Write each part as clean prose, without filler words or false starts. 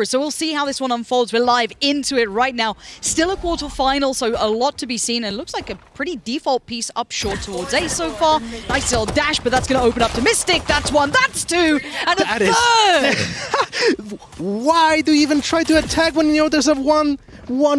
So we'll see how this one unfolds. We're live into it right now. Still a quarterfinal, so a lot to be seen. And it looks like a pretty default piece up short towards A so far. Nice little dash, but that's going to open up to Mistic. That's one, that's two, and a third! Why do you even try to attack when you know there's a one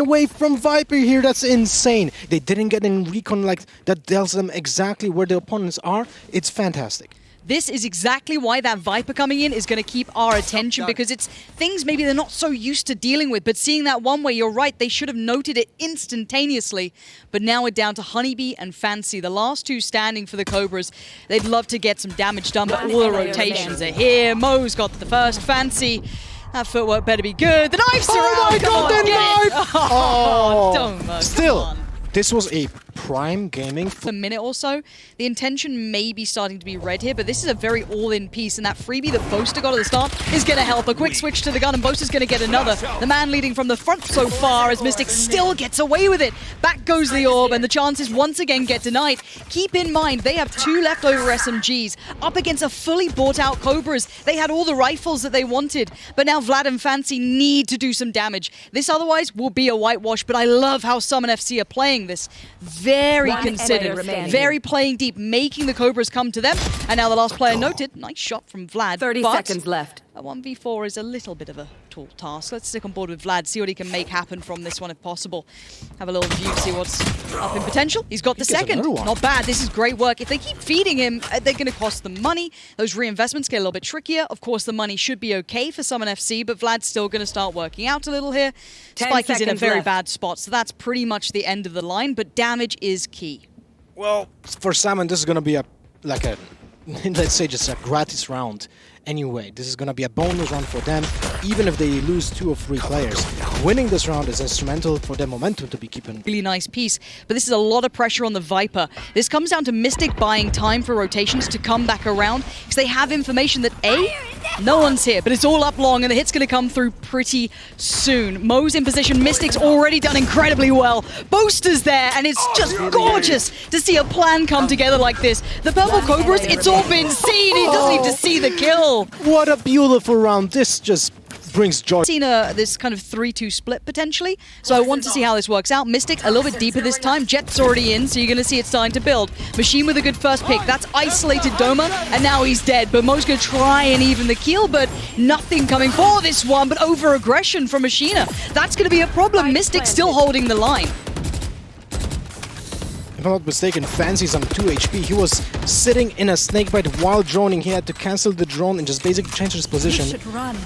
way from Viper here? That's insane. They didn't get in recon like that tells them exactly where the opponents are. It's fantastic. This is exactly why that Viper coming in is going to keep our attention, because it's things maybe they're not so used to dealing with. But seeing that one way, you're right, they should have noted it instantaneously. But now we're down to Honeybee and Fancy, the last two standing for the Cobras. They'd love to get some damage done, but all the rotations are here. Mo's got the first. Fancy. That footwork better be good. The knife's around. Oh my god, the knife! Oh, Doma, still, this was a prime gaming a minute or so. The intention may be starting to be read here, but this is a very all-in piece, and that freebie that Boaster got at the start is going to help. A quick switch to the gun, and Boaster's going to get another. The man leading from the front so far as Mistic still gets away with it. Back goes the orb, and the chances once again get denied. Keep in mind, they have two leftover SMGs up against a fully bought-out Cobras. They had all the rifles that they wanted, but now Vlad and Fancy need to do some damage. This otherwise will be a whitewash, but I love how SUMN FC are playing this. Very considered, very playing deep, making the Cobras come to them. And now the last player noted, nice shot from Vlad. 30 seconds left. A 1v4 is a little bit of a tall task. Let's stick on board with Vlad, see what he can make happen from this one if possible. Have a little view, see what's up in potential. He's got the second. Not bad, this is great work. If they keep feeding him, they're going to cost them money. Those reinvestments get a little bit trickier. Of course, the money should be okay for SUMN FC, but Vlad's still going to start working out a little here. Spike is in a very bad spot, so that's pretty much the end of the line, but damage is key. Well, for SUMN, this is going to be let's say just a gratis round. Anyway, this is going to be a bonus round for them, even if they lose 2 or 3 players. Winning this round is instrumental for their momentum to be keeping. Really nice piece, but this is a lot of pressure on the Viper. This comes down to Mistic buying time for rotations to come back around, because they have information that A, no one's here, but it's all up long, and the hit's going to come through pretty soon. Mo's in position, Mistic's already done incredibly well. Boaster's there, and it's just gorgeous to see a plan come together like this. The Purple Cobras, it's all been seen, he doesn't need to see the kill. What a beautiful round. This just brings joy. Seen this kind of 3-2 split potentially, so I want to see how this works out. Mistic a little bit deeper this time. Jet's already in, so you're going to see it starting to build. Machine with a good first pick. That's isolated Doma, and now he's dead. But Mo's going to try and even the kill, but nothing coming for this one. But over-aggression from Machina. That's going to be a problem. Mistic still holding the line. If I'm not mistaken, Fancy's on 2 HP. He was sitting in a snakebite while droning. He had to cancel the drone and just basically change his position. Should run.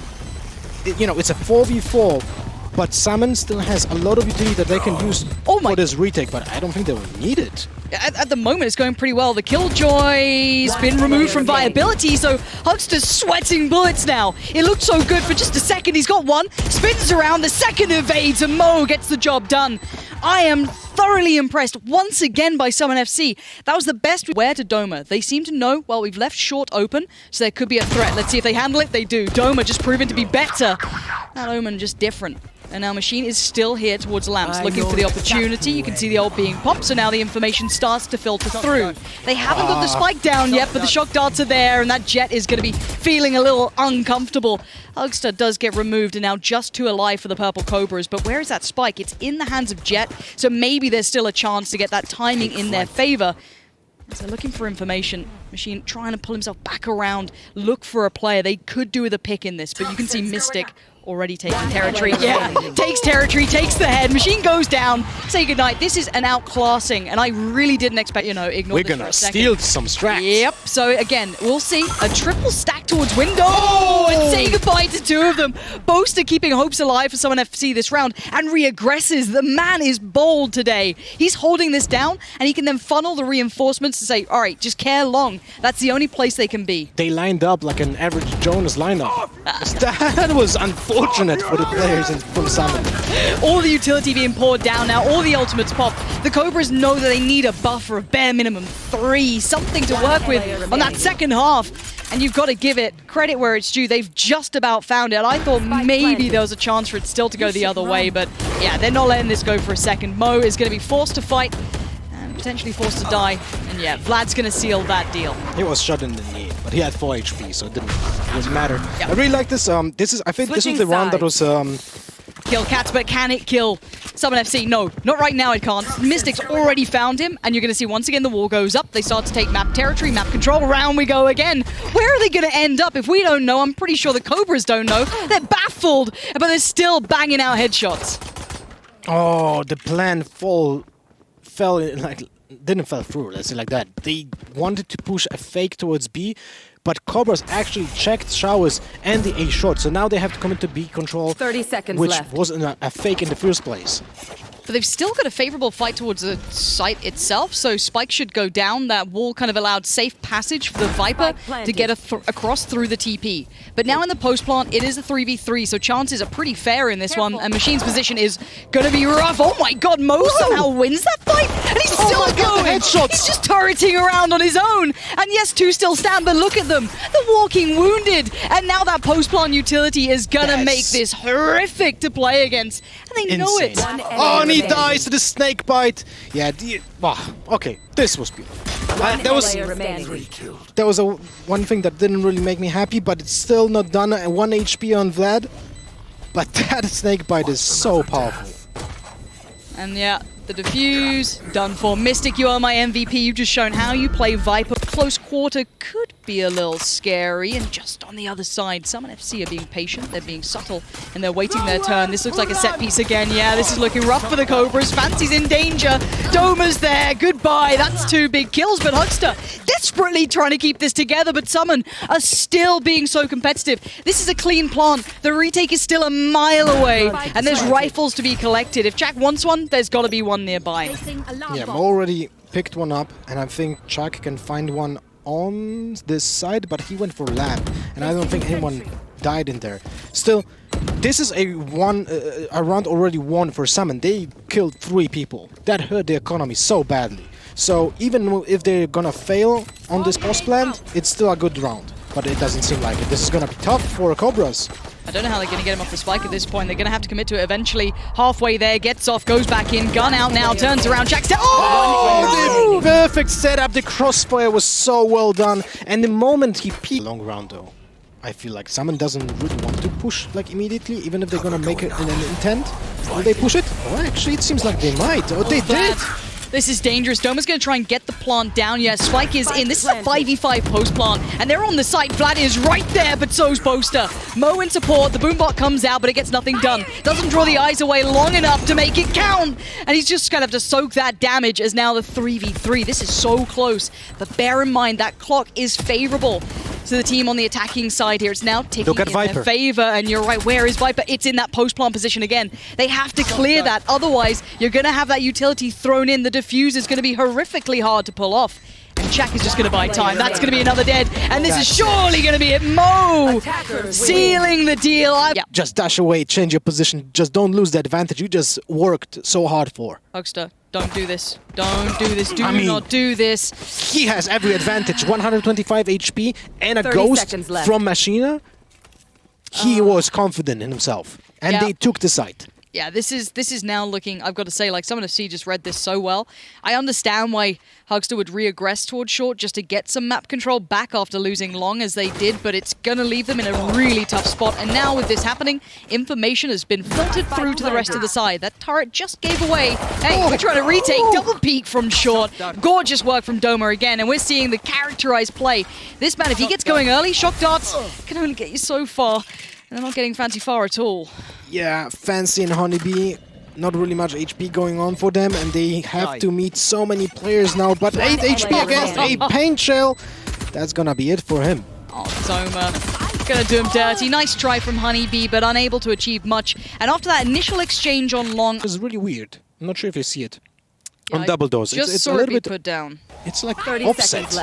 You know, it's a 4v4, but SUMN still has a lot of utility that they can use for this retake, but I don't think they will need it. At the moment, it's going pretty well. The Killjoy's been removed from viability, so Hugstar's sweating bullets now. It looked so good for just a second. He's got one, spins around, the second evades, and Mo gets the job done. I am thoroughly impressed once again by SUMN FC. That was the best. Where to Doma? They seem to know, well, we've left short open, so there could be a threat. Let's see if they handle it. They do. Doma just proven to be better. That Omen just different. And now Machine is still here towards Lamps, looking for the opportunity. You can see the ult being popped, so now the information starts to filter through. They haven't got the spike down yet, but the shock darts are there, and that Jet is going to be feeling a little uncomfortable. Hugstar does get removed, and now just 2 alive for the Purple Cobras. But where is that spike? It's in the hands of Jet, so maybe there's still a chance to get that timing in their favor. So looking for information. Machine trying to pull himself back around, look for a player. They could do with a pick in this, but you can see Mistic already taking territory. Yeah, takes territory, takes the head. Machine goes down. Say goodnight. This is an outclassing, and I really didn't expect, ignore We're gonna steal some strats. Yep. So again, we'll see a triple stack towards window. And say goodbye to 2 of them. Boaster keeping hopes alive for SUMN FC this round, and re-aggresses. The man is bold today. He's holding this down, and he can then funnel the reinforcements to say, all right, just care long. That's the only place they can be. They lined up like an average Jonas lineup. That was unfortunate for the players from SUMN. All the utility being poured down now, all the ultimates pop. The Cobras know that they need a buffer of bare minimum 3, something to work with on that second half. And you've got to give it credit where it's due. They've just about found it. I thought maybe there was a chance for it still to go the other way, but yeah, they're not letting this go for a second. Mo is going to be forced to fight. And potentially forced to die. And yeah, Vlad's going to seal that deal. He was shot in the knee, but he had 4 HP, so it didn't matter. Yep. I really like this. I think this was the round that was. Kill Cats, but can it kill SUMN FC? No, not right now it can't. Mystic's already found him, and you're going to see once again the wall goes up. They start to take map territory, map control. Round we go again. Where are they going to end up? If we don't know, I'm pretty sure the Cobras don't know. They're baffled, but they're still banging out headshots. Oh, the plan didn't fall through, let's say like that. They wanted to push a fake towards B, but Cobras actually checked showers and the A short, so now they have to come into B control, 30 seconds which left. wasn't a fake in the first place. But they've still got a favorable fight towards the site itself, so Spike should go down. That wall kind of allowed safe passage for the Viper to get across through the TP. But now in the post plant, it is a 3v3, so chances are pretty fair in this one, and Machine's position is going to be rough. Oh my god, Mo somehow wins that fight, and he's still going! Headshots. He's just turreting around on his own! And yes, 2 still stand, but look at them! They're walking wounded! And now that post plant utility is going to make this horrific to play against, and they know it! Oh, and he dies to the snake bite. Yeah, okay, this was beautiful. That was one thing that didn't really make me happy, but it's still not done. 1 HP on Vlad, but that snake bite is so powerful. And yeah, the defuse, done for. Mistic, you are my MVP. You've just shown how you play Viper. Close quarter could be a little scary. And just on the other side, SUMN FC are being patient. They're being subtle. And they're waiting their turn. This looks like a set piece again. Yeah, this is looking rough for the Cobras. Fancy's in danger. Doma's there. Goodbye. That's 2 big kills. But Hugstar desperately trying to keep this together. But SUMN are still being so competitive. This is a clean plant. The retake is still a mile away. And there's rifles to be collected. If Jack wants one, there's got to be one nearby. Yeah, Mo already picked one up, and I think Chuck can find one on this side, but he went for lab, and I don't think anyone died in there. Still, this is a round already won for SUMN. They killed 3 people. That hurt the economy so badly. So even if they're gonna fail on this post plant, it's still a good round. But it doesn't seem like it. This is gonna be tough for Cobras. I don't know how they're going to get him off the spike at this point. They're going to have to commit to it eventually. Halfway there, gets off, goes back in, gun out now, turns around, Jack's down. Oh! The perfect setup. The crossfire was so well done. And the moment he peeked... Long round though. I feel like SUMN doesn't really want to push like immediately, even if they're going to make it an intent. Will they push it? Oh, actually, it seems like they might. Oh, they did. This is dangerous. Doma's going to try and get the plant down. Yeah, Spike is in. This is a 5v5 post plant, and they're on the site. Vlad is right there, but so's Boaster. Mo in support. The boombot comes out, but it gets nothing done. Doesn't draw the eyes away long enough to make it count. And he's just going to have to soak that damage as now the 3v3. This is so close. But bear in mind, that clock is favorable to the team on the attacking side here. It's now ticking in their favor, and you're right, where is Viper? It's in that post-plant position again. They have to clear that, otherwise you're going to have that utility thrown in. The defuse is going to be horrifically hard to pull off. And Jack is just going to buy time. That's going to be another dead, and this is surely going to be it. Mo sealing the deal. Just dash away, change your position. Just don't lose the advantage you just worked so hard for. Hugstar, don't do this. Don't do this. Do not do this. He has every advantage. 125 HP and a ghost from Machina. He was confident in himself. And they took the site. Yeah, this is now looking, I've got to say, like, SUMN FC just read this so well. I understand why Hugstar would re-aggress towards short just to get some map control back after losing long as they did, but it's going to leave them in a really tough spot. And now with this happening, information has been filtered through to the rest of the side. That turret just gave away. Hey, we're trying to retake, double peek from short. Gorgeous work from Doma again, and we're seeing the characterized play. This man, if he gets going early, shock darts can only get you so far. And they're not getting fancy far at all. Yeah, Fancy and Honeybee, not really much HP going on for them, and they have to meet so many players now, but 8 HP against a paint shell. That's gonna be it for him. Oh, Doma, gonna do him dirty. Nice try from Honeybee, but unable to achieve much. And after that initial exchange on long... It's really weird. I'm not sure if you see it. Yeah, on double doors. It's a little bit put down. It's like 30 offset.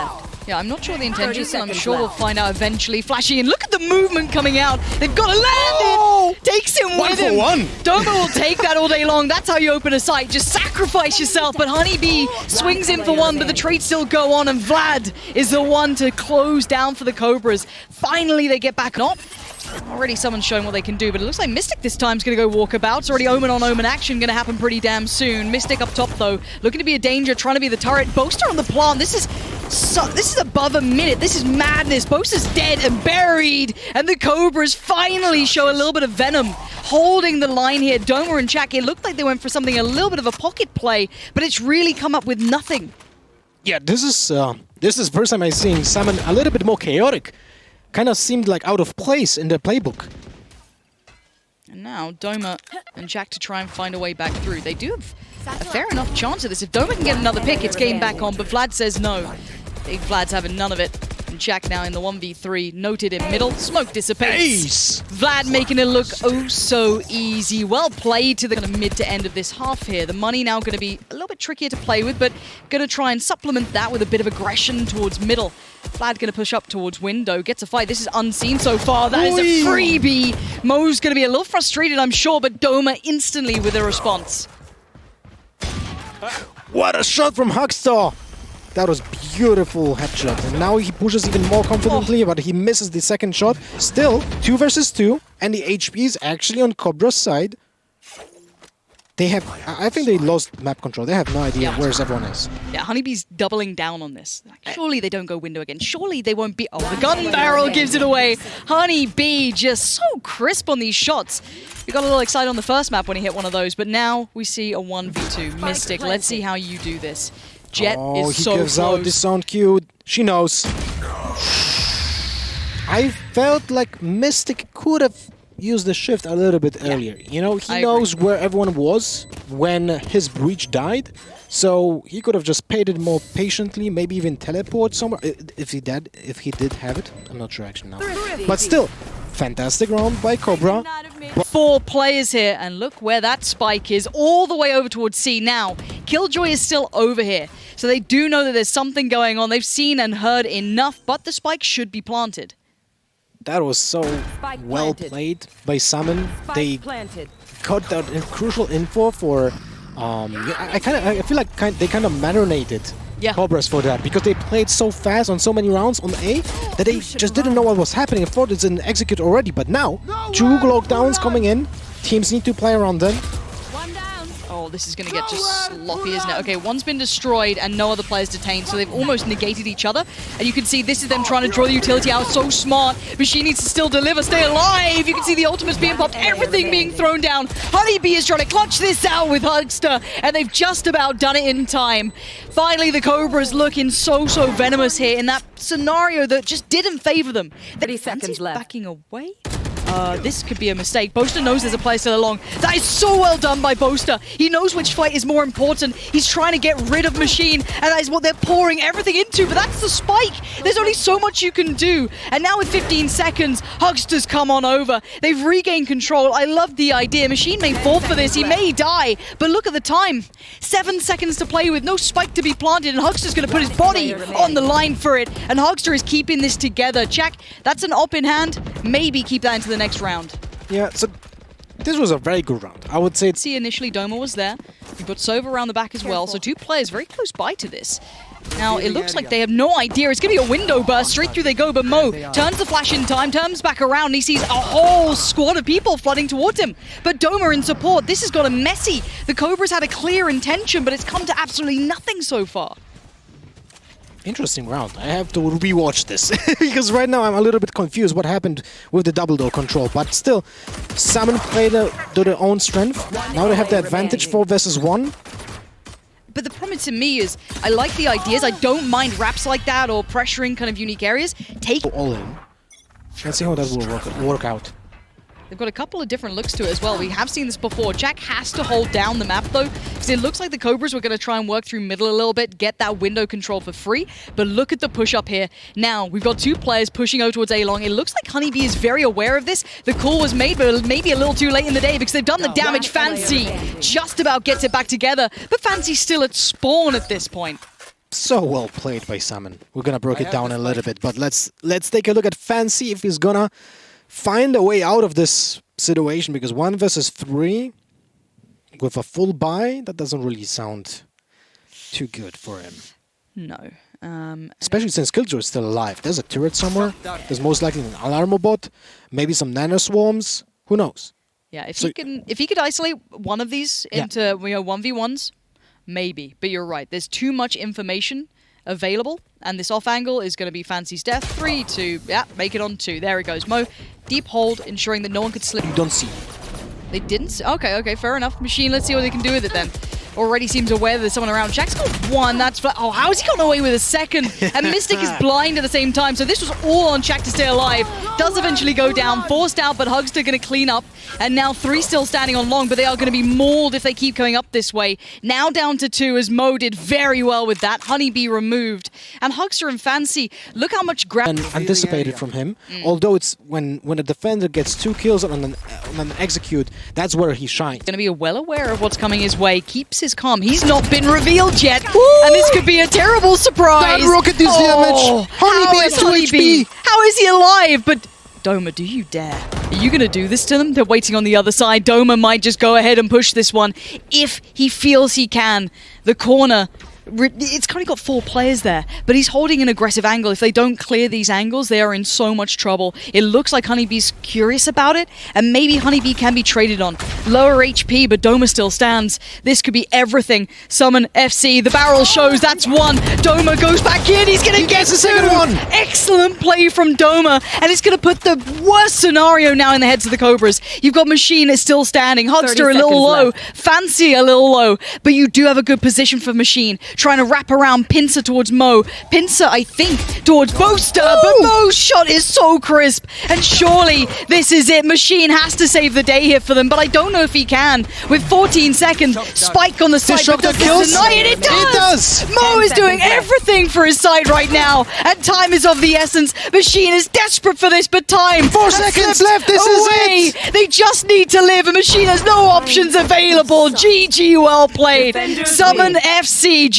Yeah, I'm not sure the intentions, and I'm sure we'll find out eventually. Flashy, and look at the movement coming out. They've got to land it! Takes him with him. 1 for 1. Doma will take that all day long. That's how you open a site. Just sacrifice yourself. But Honeybee swings in for 1, but the trades still go on, and Vlad is the one to close down for the Cobras. Finally, they get back up. Already someone's showing what they can do, but it looks like Mistic this time is going to go walkabout. It's already Omen on Omen action going to happen pretty damn soon. Mistic up top, though, looking to be a danger, trying to be the turret. Boaster on the plant. This is above a minute. This is madness. Boaster's dead and buried, and the Cobras finally show a little bit of venom, holding the line here. Doma and tsack, it looked like they went for something, a little bit of a pocket play, but it's really come up with nothing. Yeah, this is the first time I'm seeing SUMN a little bit more chaotic. Kind of seemed like out of place in the playbook. And now Doma and tsack to try and find a way back through. They do have a fair enough chance of this. If Doma can get another pick, it's game back on, but Vlad says no. Big Vlad's having none of it. And tsack now in the 1v3, noted in middle. Smoke dissipates. Ace! Vlad making it look oh so easy. Well played to the kind of mid to end of this half here. The money now going to be a little bit trickier to play with, but going to try and supplement that with a bit of aggression towards middle. Vlad going to push up towards window, gets a fight. This is unseen so far. That is a freebie. Mo's going to be a little frustrated, I'm sure, but Doma instantly with a response. What a shot from Hugstar! That was beautiful headshot. And now he pushes even more confidently, but he misses the second shot. Still, 2 versus 2, and the HP is actually on Cobra's side. They have, I think they lost map control. They have no idea where everyone is. Yeah, honeybee's doubling down on this. Like, surely they don't go window again. Surely they won't be... Oh, the gun barrel gives it away. Honeybee just so crisp on these shots. We got a little excited on the first map when he hit one of those, but now we see a 1v2. Mistic, let's see how you do this. Jet is so close. He gives out the sound cue. She knows. I felt like Mistic could have used the shift a little bit earlier. You know, he knows where everyone was when his breach died, so he could have just paid it more patiently, maybe even teleport somewhere if he did have it. I'm not sure actually now. But still, fantastic round by Cobra. 4 players here, and look where that spike is, all the way over towards C. Now, Killjoy is still over here, so they do know that there's something going on. They've seen and heard enough, but the spike should be planted. That was so well played by SUMN. They got that crucial info for. I feel like they kind of marinated Cobras for that, because they played so fast on so many rounds on A that they just didn't know what was happening. I thought it's an execute already, but now 2 lockdowns coming in. Teams need to play around them. Oh, this is going to get just sloppy, isn't it? Okay, one's been destroyed and no other players detained, so they've almost negated each other. And you can see this is them trying to draw the utility out. So smart, but she needs to still deliver, stay alive. You can see the ultimates being popped, everything being thrown down. Honeybee is trying to clutch this out with Hugstar, and they've just about done it in time. Finally, the Cobras looking so venomous here in that scenario that just didn't favor them. 30 seconds left. Backing away. This could be a mistake. Boaster knows there's a player still along. That is so well done by Boaster. He knows which fight is more important. He's trying to get rid of Machine, and that is what they're pouring everything into, but that's the spike. There's only so much you can do. And now with 15 seconds, Hugstar's come on over. They've regained control. I love the idea. Machine may fall for this. He may die, but look at the time. 7 seconds to play with, no spike to be planted, and Hugstar's going to put his body on the line for it. And Hugstar is keeping this together. tsack, that's an op in hand. Maybe keep that into the next round. Yeah, so this was a very good round. I would say. See, initially Doma was there. He put Sova around the back as well, so 2 players very close by to this. Now, it looks like they have no idea. It's going to be a window burst. Straight through they go, but Mo turns the flash in time, turns back around, and he sees a whole squad of people flooding towards him. But Doma in support. This has got a messy. The Cobras had a clear intention, but it's come to absolutely nothing so far. Interesting round. I have to rewatch this because right now I'm a little bit confused what happened with the double door control. But still, SUMN played to their own strength. Now they have the advantage 4 versus 1. But the problem to me is, I like the ideas. I don't mind wraps like that or pressuring kind of unique areas. Take all in. Let's see how that will work out. They've got a couple of different looks to it as well. We have seen this before. tsack has to hold down the map though, because it looks like the Cobras were going to try and work through middle a little bit, get that window control for free. But look at the push up here. Now, we've got 2 players pushing over towards A long. It looks like Honeybee is very aware of this. The call was made, but maybe a little too late in the day because they've done the damage. Fancy just about gets it back together, but Fancy's still at spawn at this point. So well played by SUMN. We're gonna break it down a little bit, but let's take a look at Fancy if he's gonna find a way out of this situation, because 1 versus 3 with a full buy, that doesn't really sound too good for him. No. Especially since Killjoy is still alive. There's a turret somewhere. There's most likely an alarm bot. Maybe some nano swarms. Who knows? Yeah, if he could isolate one of these into 1v1s, maybe. But you're right. There's too much information available, and this off angle is going to be Fancy's death. 3, 2, yeah, make it on 2. There it goes. Mo, deep hold, ensuring that no one could slip. You don't see. They didn't? Okay, fair enough. Machine, let's see what they can do with it then. Already seems aware that there's someone around. Jack's got 1, that's... Oh, how has he gotten away with a 2nd? And Mistic is blind at the same time, so this was all on Jack to stay alive. Does eventually go down, forced out, but Hugstar going to clean up. And now 3 still standing on long, but they are going to be mauled if they keep coming up this way. Now down to 2, as Mo did very well with that. Honeybee removed. And Hugstar and Fancy, look how much grab... anticipated from him, although it's when a defender gets 2 kills on an execute, that's where he shines. Going to be well aware of what's coming his way, keeps his calm. He's not been revealed yet, and this could be a terrible surprise. That rocket is damage. Honeybee is 2 HP. How is he alive? But Doma, do you dare? Are you going to do this to them? They're waiting on the other side. Doma might just go ahead and push this one if he feels he can. The corner... It's kind of got 4 players there, but he's holding an aggressive angle. If they don't clear these angles, they are in so much trouble. It looks like Honeybee's curious about it, and maybe Honeybee can be traded on. Lower HP, but Doma still stands. This could be everything. Summon FC, the barrel shows, that's 1. Doma goes back in, he's going to get the second one. Excellent play from Doma, and it's going to put the worst scenario now in the heads of the Cobras. You've got Machine is still standing, Hugstar a little low, Fancy a little low, but you do have a good position for Machine. Trying to wrap around Pincer towards Mo. Pincer, I think, towards Boaster, but Mo's shot is so crisp. And surely this is it. Machine has to save the day here for them, but I don't know if he can. With 14 seconds, Spike on the side, but does this deny it? It does! Mo is doing everything for his side right now, and time is of the essence. Machine is desperate for this, but time 4 seconds left, this is it! They just need to live, and Machine has no options available. GG, well played. Summon FC.